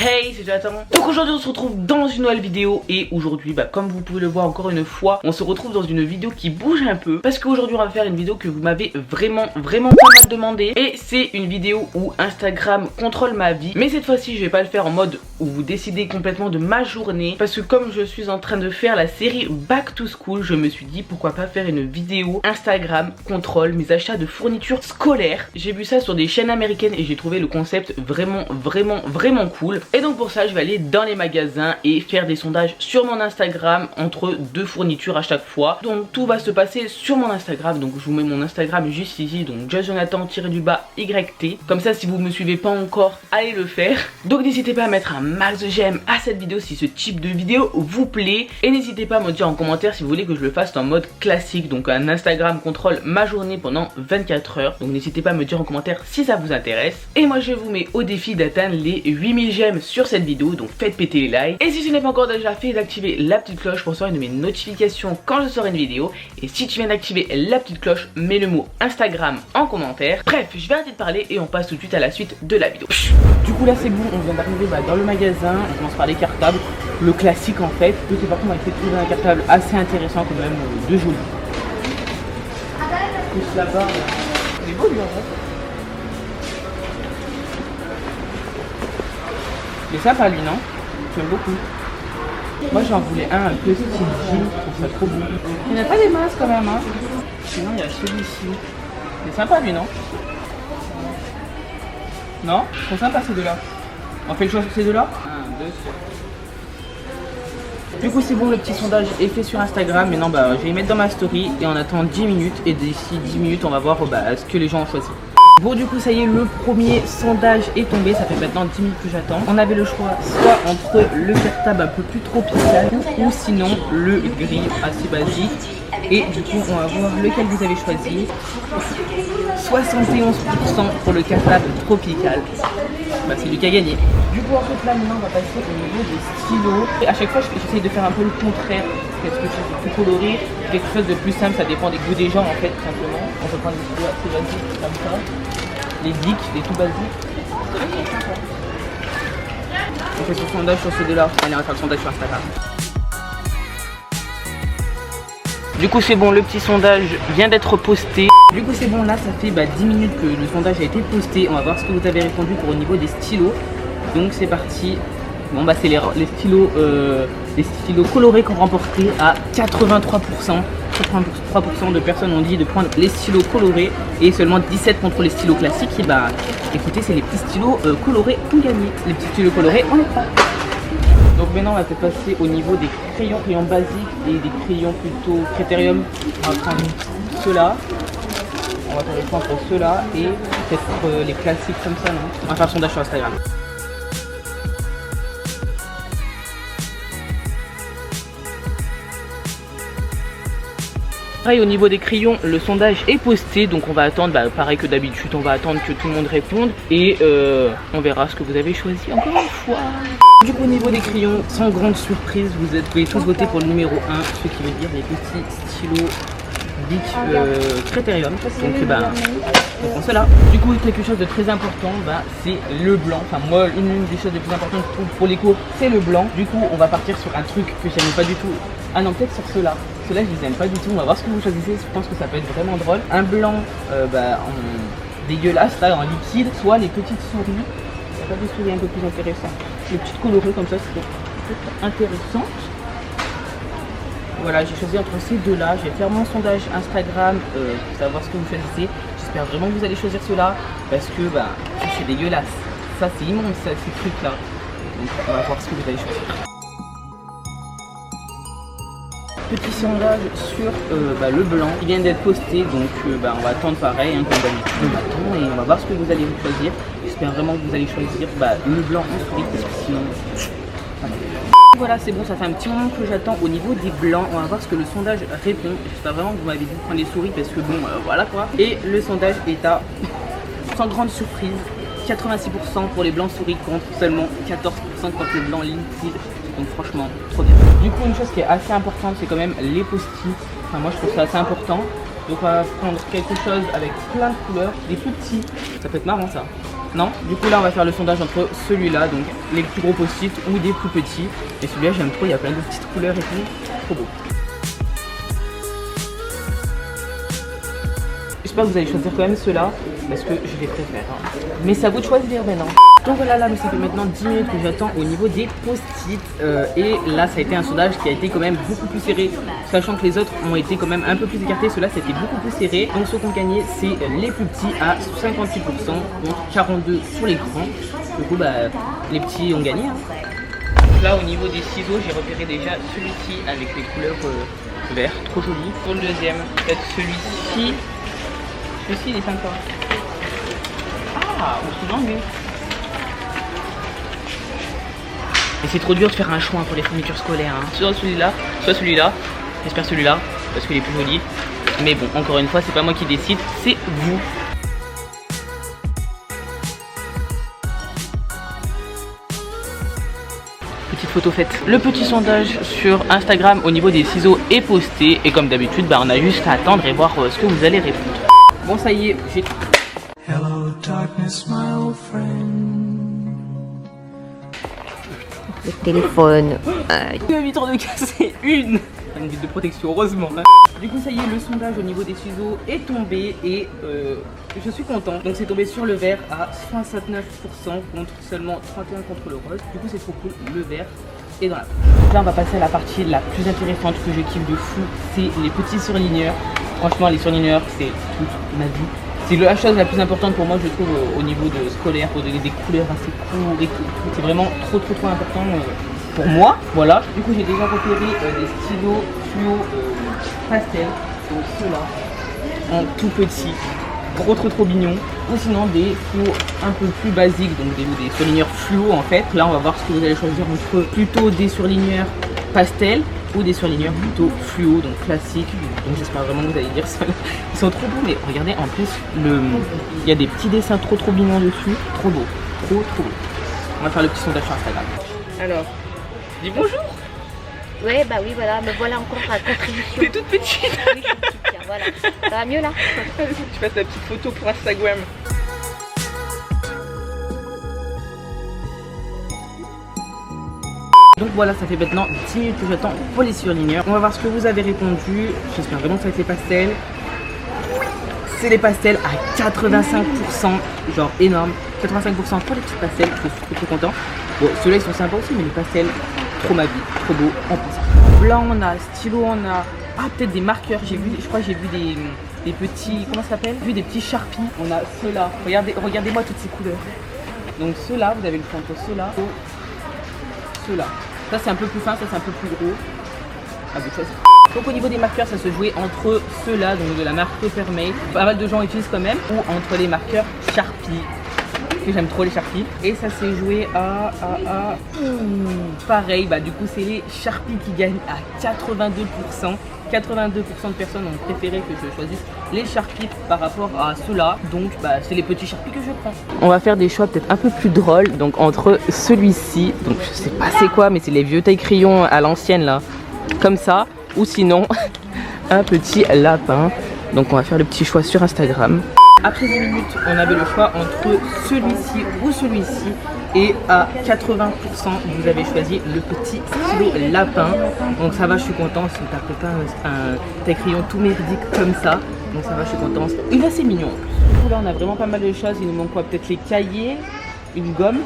Hey, c'est Jonathan. Donc aujourd'hui on se retrouve dans une nouvelle vidéo. Et aujourd'hui comme vous pouvez le voir encore une fois, on se retrouve dans une vidéo qui bouge un peu. Parce qu'aujourd'hui on va faire une vidéo que vous m'avez vraiment pas mal demandé. Et c'est une vidéo où Instagram contrôle ma vie. Mais cette fois-ci je vais pas le faire en mode où vous décidez complètement de ma journée. Parce que comme je suis en train de faire la série Back to School, je me suis dit pourquoi pas faire une vidéo Instagram contrôle mes achats de fournitures scolaires. J'ai vu ça sur des chaînes américaines et j'ai trouvé le concept vraiment cool. Et donc pour ça je vais aller dans les magasins et faire des sondages sur mon Instagram entre deux fournitures à chaque fois. Donc tout va se passer sur mon Instagram. Donc je vous mets mon Instagram juste ici, donc JustJonathan_YT. Comme ça si vous me suivez pas encore, allez le faire. Donc n'hésitez pas à mettre un max de j'aime à cette vidéo si ce type de vidéo vous plaît. Et n'hésitez pas à me dire en commentaire si vous voulez que je le fasse en mode classique. Donc un Instagram contrôle ma journée pendant 24 heures. Donc n'hésitez pas à me dire en commentaire si ça vous intéresse. Et moi je vous mets au défi d'atteindre les 8000 j'aime sur cette vidéo. Donc faites péter les likes. Et si ce n'est pas encore déjà fait, d'activer la petite cloche pour recevoir une de mes notifications quand je sors une vidéo. Et si tu viens d'activer la petite cloche, mets le mot Instagram en commentaire. Bref, je vais arrêter de parler et on passe tout de suite à la suite de la vidéo. Du coup là c'est bon, on vient d'arriver dans le magasin. On commence par les cartables, le classique en fait. Je sais pas comment il fait trouver un cartable assez intéressant quand même, de joli. Plus là-bas, il est beau lui en fait. Il est sympa lui, non? J'aime beaucoup. Moi j'en voulais un peu stylé, je trouve ça trop beau. Il n'y en a pas des masses quand même, hein. Sinon il y a celui-ci. Il est sympa lui, non? Non? Ils sont sympas ces deux-là. On fait le choix sur ces deux-là? 1, 2, 3. Du coup c'est bon, le petit sondage est fait sur Instagram. Maintenant je vais y mettre dans ma story et on attend 10 minutes. Et d'ici 10 minutes on va voir ce que les gens ont choisi. Bon du coup ça y est, le premier sondage est tombé, ça fait maintenant 10 minutes que j'attends. On avait le choix soit entre le cartable un peu plus tropical ou sinon le gris assez basique. Et du coup on va voir lequel vous avez choisi. 71% pour le cartable tropical. C'est lui qui a gagné. Du coup en fait là maintenant on va passer au niveau des stylos. Et à chaque fois j'essaye de faire un peu le contraire. Qu'est-ce que je plus coloré, quelque chose de plus simple, ça dépend des goûts des gens en fait tout simplement. On peut prendre des stylos assez basiques comme ça. Les Bic, les tout basiques. On fait son sondage sur ce deux-là. Allez, on va faire le sondage sur Instagram. Du coup c'est bon, le petit sondage vient d'être posté. Du coup c'est bon, là ça fait 10 minutes que le sondage a été posté. On va voir ce que vous avez répondu pour au niveau des stylos. Donc c'est parti. Bon c'est les stylos colorés qu'on remporté à 83%. 83% de personnes ont dit de prendre les stylos colorés et seulement 17% contre les stylos classiques. Et écoutez, c'est les petits stylos colorés qui ont gagné. Les petits stylos colorés, on les prend. Donc maintenant on va peut-être passer au niveau des crayons basiques et des crayons plutôt critérium. On va prendre ceux-là. On va faire le choix entre ceux-là et peut-être les classiques comme ça, non? On va faire le sondage sur Instagram. Pareil, au niveau des crayons, le sondage est posté, donc on va attendre, pareil que d'habitude, on va attendre que tout le monde réponde et on verra ce que vous avez choisi encore une fois. Du coup au niveau des crayons, sans grande surprise, vous pouvez tous voter pour le numéro 1, ce qui veut dire les petits stylos Bic Criterium. Donc on prend cela. Du coup quelque chose de très important, c'est le blanc. Enfin moi une des choses les plus importantes pour les cours c'est le blanc. Du coup on va partir sur un truc que j'aime pas du tout. Ah non, peut-être sur ceux-là. Ceux-là je les aime pas du tout. On va voir ce que vous choisissez. Je pense que ça peut être vraiment drôle. Un blanc en dégueulasse là en liquide, soit les petites souris. Il n'y a pas des souris un peu plus intéressantes. Les petites colorées comme ça, c'est peut-être intéressant. Voilà, j'ai choisi entre ces deux-là. Je vais faire mon sondage Instagram pour savoir ce que vous choisissez. J'espère vraiment que vous allez choisir ceux-là parce que c'est dégueulasse. Ça c'est immonde ça, ces trucs-là. Donc on va voir ce que vous allez choisir. Petit sondage sur le blanc qui vient d'être posté, donc on va attendre pareil comme d'habitude, on attend et on va voir ce que vous allez choisir. J'espère vraiment que vous allez choisir le blanc en souris parce que sinon... Voilà c'est bon, ça fait un petit moment que j'attends au niveau des blancs. On va voir ce que le sondage répond. J'espère vraiment que vous m'avez dit de prendre les souris parce que voilà quoi. Et le sondage est à, sans grande surprise, 86% pour les blancs souris contre seulement 14% contre les blancs liquides. Donc franchement, trop bien. Du coup une chose qui est assez importante c'est quand même les post-it. Enfin moi je trouve ça assez important. Donc on va prendre quelque chose avec plein de couleurs, des plus petits. Ça peut être marrant ça. Non? Du coup là on va faire le sondage entre celui-là, donc les plus gros post-it ou des plus petits. Et celui-là j'aime trop, il y a plein de petites couleurs et tout. Trop beau. J'espère que vous allez choisir quand même ceux-là parce que je les préfère. Hein. Mais ça vous de choisir maintenant. Donc voilà, là ça fait maintenant 10 minutes que j'attends au niveau des post-it. Et là ça a été un sondage qui a été quand même beaucoup plus serré. Sachant que les autres ont été quand même un peu plus écartés. Ceux-là c'était beaucoup plus serré. Donc ceux qui ont gagné c'est les plus petits à 56% contre 42 sur les grands. Du coup bah les petits ont gagné. Hein. Là au niveau des ciseaux j'ai repéré déjà celui-ci avec les couleurs vert, trop joli. Pour le deuxième, peut-être celui-ci. Celui-ci il est sympa. Ah, ou sinon lui. Et c'est trop dur de faire un choix pour les fournitures scolaires. Hein. Soit celui-là, soit celui-là. J'espère celui-là parce qu'il est plus joli. Mais bon, encore une fois, c'est pas moi qui décide, c'est vous. Petite photo faite. Le petit sondage sur Instagram au niveau des ciseaux est posté. Et comme d'habitude, bah, on a juste à attendre et voir ce que vous allez répondre. Bon, ça y est, j'ai... Hello, darkness, my old friend. Le téléphone. Il a vite de casser une vitre de protection, heureusement. Hein. Du coup, ça y est, le sondage au niveau des ciseaux est tombé et je suis content. Donc, c'est tombé sur le vert à 69% contre seulement 31% contre le rose. Du coup, c'est trop cool. Le vert est dans la poche. Donc là, on va passer à la partie la plus intéressante que je kiffe de fou. C'est les petits surligneurs. Franchement, les surligneurs, c'est toute ma vie. C'est la chose la plus importante pour moi, je trouve, au niveau de scolaire, pour donner des couleurs assez courtes et tout. C'est vraiment trop important pour moi. Voilà. Du coup, j'ai déjà repéré des stylos fluo pastel. Donc ceux-là, en tout petit. Trop mignon. Ou sinon des fluos un peu plus basiques, donc des surligneurs fluo en fait. Là, on va voir ce que vous allez choisir entre plutôt des surligneurs pastel ou des surligneurs plutôt fluo, donc classiques. Donc j'espère vraiment que vous allez dire ça. Ils sont trop beaux, mais regardez en plus il y a des petits dessins trop mignons dessus. Trop beau, trop beau. On va faire le petit sondage sur Instagram. Alors, dis bonjour. Ouais, bah oui, voilà, me voilà encore à contribution. T'es toute petite. Oui, je suis petite, tiens, voilà. Ça va mieux là? Tu fasses la petite photo pour Instagram. Donc voilà, ça fait maintenant 10 minutes que j'attends pour les surligneurs. On va voir ce que vous avez répondu. J'espère vraiment que ça va être les pastels. Oui, c'est les pastels à 85%, genre énorme. 85% pour les petits pastels, je suis trop content. Bon, ceux-là ils sont sympas aussi, mais les pastels, trop ma vie, trop beau en plus. Blanc on a, stylo on a, peut-être des marqueurs. J'ai vu, je crois que j'ai vu des petits, comment ça s'appelle? J'ai vu des petits Sharpies. On a ceux-là. Regardez-moi toutes ces couleurs. Donc ceux-là, vous avez le choix entre ceux-là ou ceux-là. Ça c'est un peu plus fin, ça c'est un peu plus gros. À vous de choisir. Donc au niveau des marqueurs, ça se jouait entre ceux-là, donc de la marque Papermate, pas mal de gens utilisent quand même, ou entre les marqueurs Sharpie. J'aime trop les Sharpies. Et ça s'est joué à pareil, bah du coup c'est les Sharpies qui gagnent à 82%. 82% de personnes ont préféré que je choisisse les Sharpies par rapport à ceux-là. Donc bah, c'est les petits Sharpies que je prends. On va faire des choix peut-être un peu plus drôles. Donc entre celui-ci, donc je sais pas c'est quoi, mais c'est les vieux taille-crayons à l'ancienne là, comme ça. Ou sinon un petit lapin. Donc on va faire le petit choix sur Instagram. Après 10 minutes, on avait le choix entre celui-ci ou celui-ci. Et à 80%, vous avez choisi le petit stylo lapin. Donc ça va, je suis content. Si on tapait pas un taille-crayon tout merdique comme ça. Donc ça va, je suis content. Il est assez mignon. Du coup là, on a vraiment pas mal de choses. Il nous manque quoi? Peut-être les cahiers, une gomme.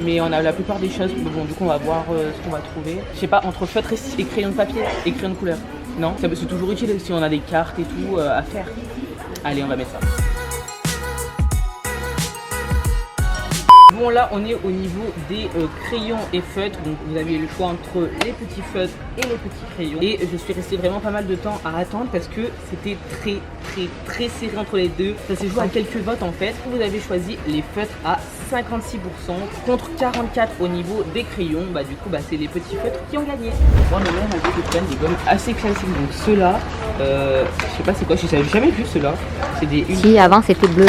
Mais on a la plupart des choses. Bon, du coup, on va voir ce qu'on va trouver. Je sais pas, entre feutre et crayon de papier et crayon de couleur. Non, c'est toujours utile si on a des cartes et tout à faire. Allez, on va mettre ça. Bon, là on est au niveau des crayons et feutres. Donc vous avez le choix entre les petits feutres et les petits crayons. Et je suis restée vraiment pas mal de temps à attendre parce que c'était très serré entre les deux. Ça s'est joué à quelques votes en fait. Vous avez choisi les feutres à 56% contre 44% au niveau des crayons. Bah du coup bah, c'est les petits feutres qui ont gagné. Moi le même on prennent des gommes assez classiques. Donc ceux-là, je sais pas c'est quoi, je n'avais jamais vu ceux-là. C'est des... Si avant c'était bleu.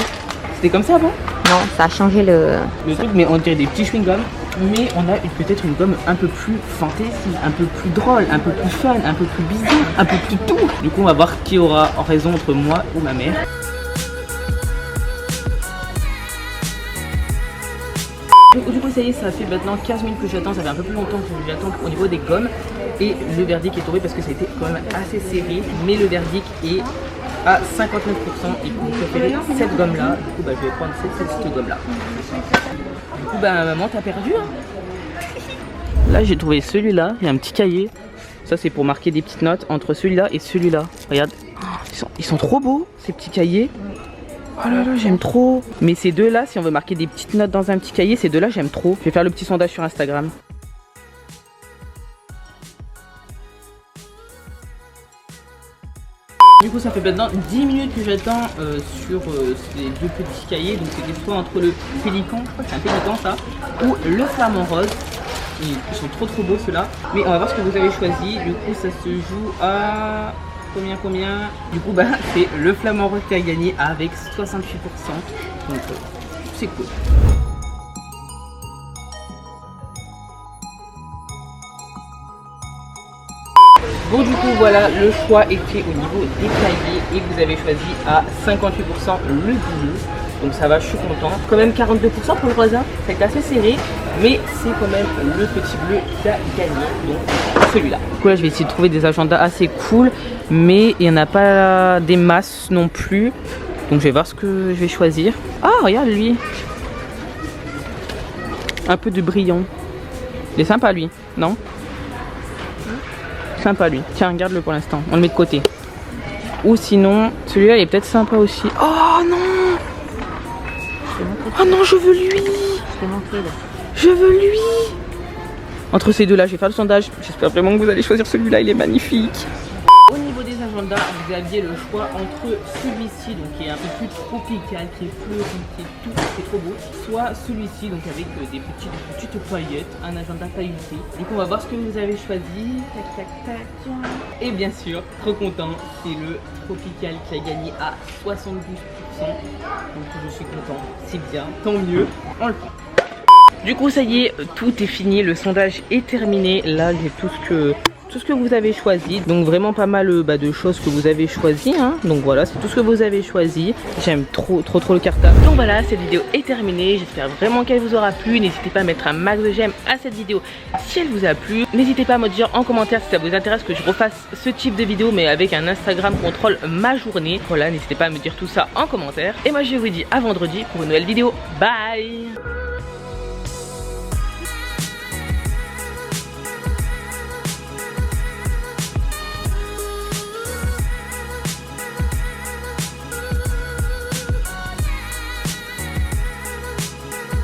C'était comme ça avant? Non, ça a changé le truc, mais on dirait des petits chewing-gums. mais on a peut-être une gomme un peu plus fantaisie, un peu plus drôle, un peu plus fun, un peu plus bizarre, un peu plus tout. Du coup on va voir qui aura raison entre moi ou ma mère. Du coup ça y est, ça fait maintenant 15 minutes que j'attends, ça fait un peu plus longtemps que j'attends au niveau des gommes. Et le verdict est tombé parce que ça a été quand même assez serré, mais le verdict est à 59% et vous préférez cette gomme là. Du coup bah, je vais prendre cette gomme là. Du coup bah maman t'as perdu hein. Là j'ai trouvé celui-là, il y a un petit cahier. Ça c'est pour marquer des petites notes entre celui-là et celui-là. Regarde, ils sont trop beaux ces petits cahiers. Oh là là, j'aime trop. Mais ces deux là, si on veut marquer des petites notes dans un petit cahier, ces deux là j'aime trop. Je vais faire le petit sondage sur Instagram. Du coup ça fait maintenant 10 minutes que j'attends sur ces deux petits cahiers. Donc c'était soit entre le pélican, je crois que c'est un pélican ça, ou le flamant rose. Ils sont trop beaux ceux-là. Mais on va voir ce que vous avez choisi. Du coup ça se joue à... Combien? Du coup bah c'est le flamant rose qui a gagné avec 68%. Donc c'est cool. Bon du coup voilà, le choix était au niveau des cahiers et vous avez choisi à 58% le bleu. Donc ça va, je suis content. Quand même 42% pour le raisin, c'est assez serré, mais c'est quand même le petit bleu qui a gagné, donc celui-là. Du coup là je vais essayer de trouver des agendas assez cool, mais il n'y en a pas des masses non plus. Donc je vais voir ce que je vais choisir. Ah regarde lui, un peu de brillant. Il est sympa lui, non? Sympa lui, tiens regarde-le pour l'instant, on le met de côté. Ou sinon, celui-là il est peut-être sympa aussi. Oh non! Oh non, je veux lui! Je veux lui! Entre ces deux là, je vais faire le sondage. J'espère vraiment que vous allez choisir celui-là, il est magnifique. Au niveau des agendas, vous aviez le choix entre celui-ci, donc qui est un peu plus tropical, qui est fleuri, qui est tout, c'est trop beau, soit celui-ci, donc avec des petites paillettes, un agenda pailleté. Du coup, on va voir ce que vous avez choisi. Tac, tac, tac. Et bien sûr, trop content, c'est le tropical qui a gagné à 72%. Donc je suis content, c'est bien, tant mieux, on le prend. Du coup, ça y est, tout est fini, le sondage est terminé. Là, j'ai tout ce que vous avez choisi, donc vraiment pas mal de choses que vous avez choisi hein. Donc voilà, c'est tout ce que vous avez choisi. J'aime trop le cartable. Donc voilà, cette vidéo est terminée. J'espère vraiment qu'elle vous aura plu. N'hésitez pas à mettre un max de j'aime à cette vidéo si elle vous a plu. N'hésitez pas à me dire en commentaire si ça vous intéresse que je refasse ce type de vidéo, mais avec un Instagram contrôle ma journée. Voilà, n'hésitez pas à me dire tout ça en commentaire. Et moi je vous dis à vendredi pour une nouvelle vidéo. Bye.